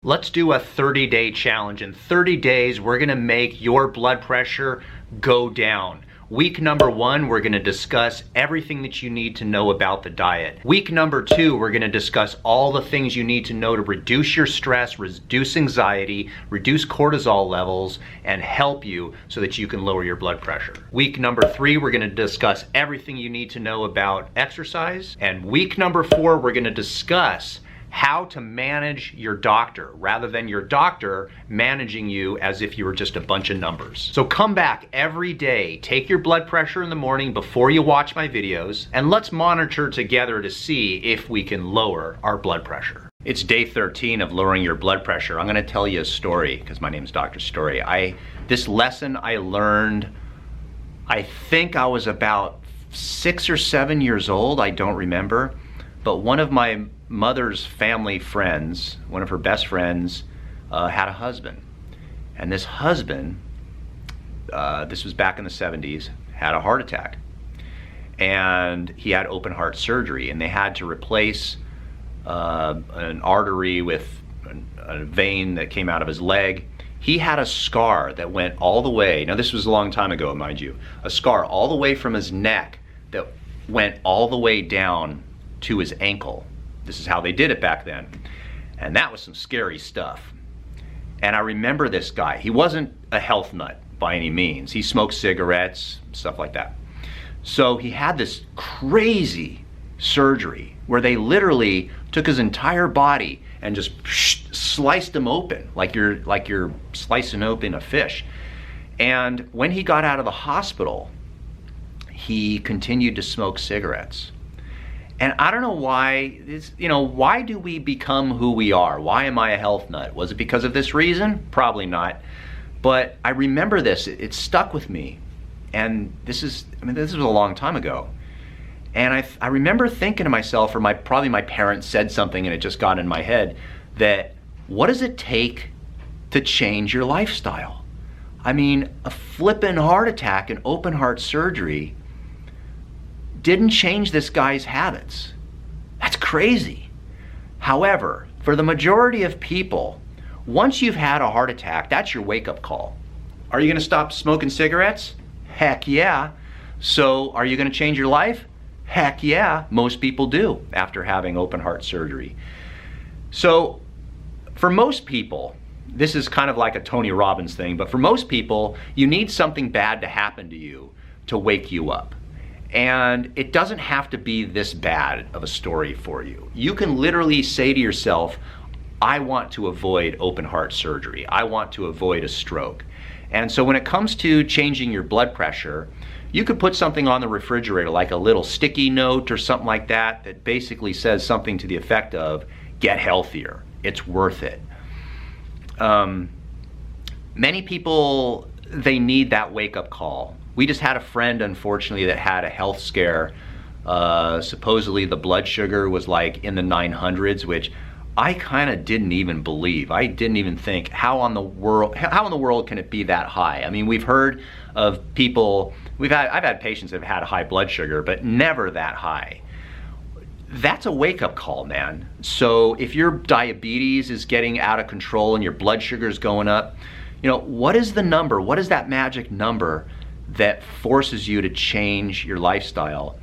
Let's do a 30-day challenge. In 30 days, we're gonna make your blood pressure go down. Week number 1, we're gonna discuss everything that you need to know about the diet. Week number 2, we're gonna discuss all the things you need to know to reduce your stress, reduce anxiety, reduce cortisol levels, and help you so that you can lower your blood pressure. Week number 3, we're gonna discuss everything you need to know about exercise. And week number 4, we're gonna discuss how to manage your doctor rather than your doctor managing you as if you were just a bunch of numbers. So come back every day, take your blood pressure in the morning before you watch my videos, and let's monitor together to see if we can lower our blood pressure. It's day 13 of lowering your blood pressure. I'm gonna tell you a story because my name's Dr. Story. This lesson I learned, I think I was about 6 or 7 years old, I don't remember, but one of my mother's family friends, one of her best friends, had a husband. And this husband, this was back in the 70s, had a heart attack. And he had open heart surgery, and they had to replace an artery with a vein that came out of his leg. He had a scar that went all the way, now this was a long time ago, mind you, a scar all the way from his neck that went all the way down to his ankle. This is how they did it back then. And that was some scary stuff. And I remember this guy. He wasn't a health nut by any means. He smoked cigarettes, stuff like that. So he had this crazy surgery where they literally took his entire body and just sliced him open like you're slicing open a fish. And when he got out of the hospital, he continued to smoke cigarettes. And I don't know why, why do we become who we are? Why am I a health nut? Was it because of this reason? Probably not. But I remember this, it stuck with me. And this was a long time ago. And I remember thinking to myself, or probably my parents said something and it just got in my head, that what does it take to change your lifestyle? I mean, a flippin' heart attack and open heart surgery didn't change this guy's habits. That's crazy. However, for the majority of people, once you've had a heart attack, that's your wake-up call. Are you gonna stop smoking cigarettes? Heck yeah. So are you gonna change your life? Heck yeah. Most people do after having open heart surgery. So for most people, this is kind of like a Tony Robbins thing, but for most people, you need something bad to happen to you to wake you up. And it doesn't have to be this bad of a story for you. You can literally say to yourself, I want to avoid open heart surgery. I want to avoid a stroke. And so when it comes to changing your blood pressure, you could put something on the refrigerator, like a little sticky note or something like that, that basically says something to the effect of, get healthier, it's worth it. Many people, they need that wake-up call. We just had a friend, unfortunately, that had a health scare. Supposedly the blood sugar was like in the 900s, which I kind of didn't even believe. I didn't even think, how in the world can it be that high? I mean, we've heard of people, I've had patients that have had high blood sugar, but never that high. That's a wake-up call, man. So if your diabetes is getting out of control and your blood sugar is going up, what is the number? What is that magic number that forces you to change your lifestyle?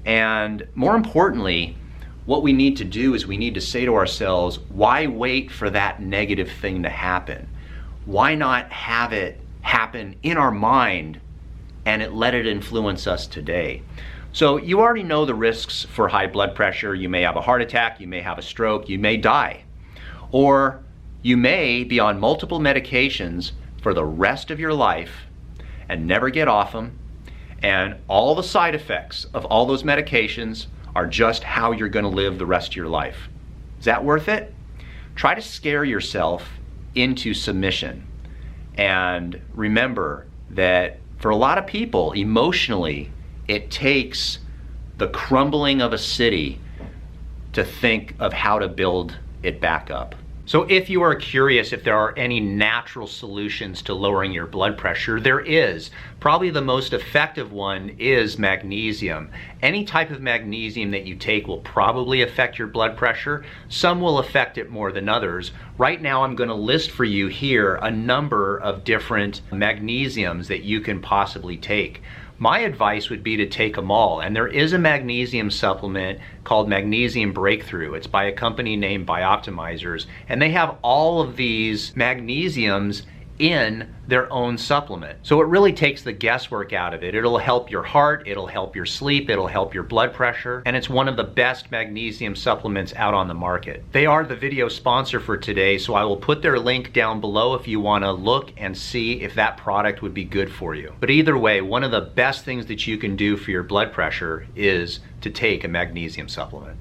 And more importantly, what we need to do is we need to say to ourselves, why wait for that negative thing to happen? Why not have it happen in our mind and let it influence us today? So you already know the risks for high blood pressure. You may have a heart attack, you may have a stroke, you may die. Or you may be on multiple medications for the rest of your life and never get off them, and all the side effects of all those medications are just how you're gonna live the rest of your life. Is that worth it? Try to scare yourself into submission. And remember that for a lot of people, emotionally, it takes the crumbling of a city to think of how to build it back up. So if you are curious if there are any natural solutions to lowering your blood pressure, there is. Probably the most effective one is magnesium. Any type of magnesium that you take will probably affect your blood pressure. Some will affect it more than others. Right now I'm going to list for you here a number of different magnesiums that you can possibly take. My advice would be to take them all, and there is a magnesium supplement called Magnesium Breakthrough. It's by a company named Bioptimizers, and they have all of these magnesiums in their own supplement. So it really takes the guesswork out of it. It'll help your heart, it'll help your sleep, it'll help your blood pressure, and it's one of the best magnesium supplements out on the market. They are the video sponsor for today, so I will put their link down below if you want to look and see if that product would be good for you. But either way, one of the best things that you can do for your blood pressure is to take a magnesium supplement.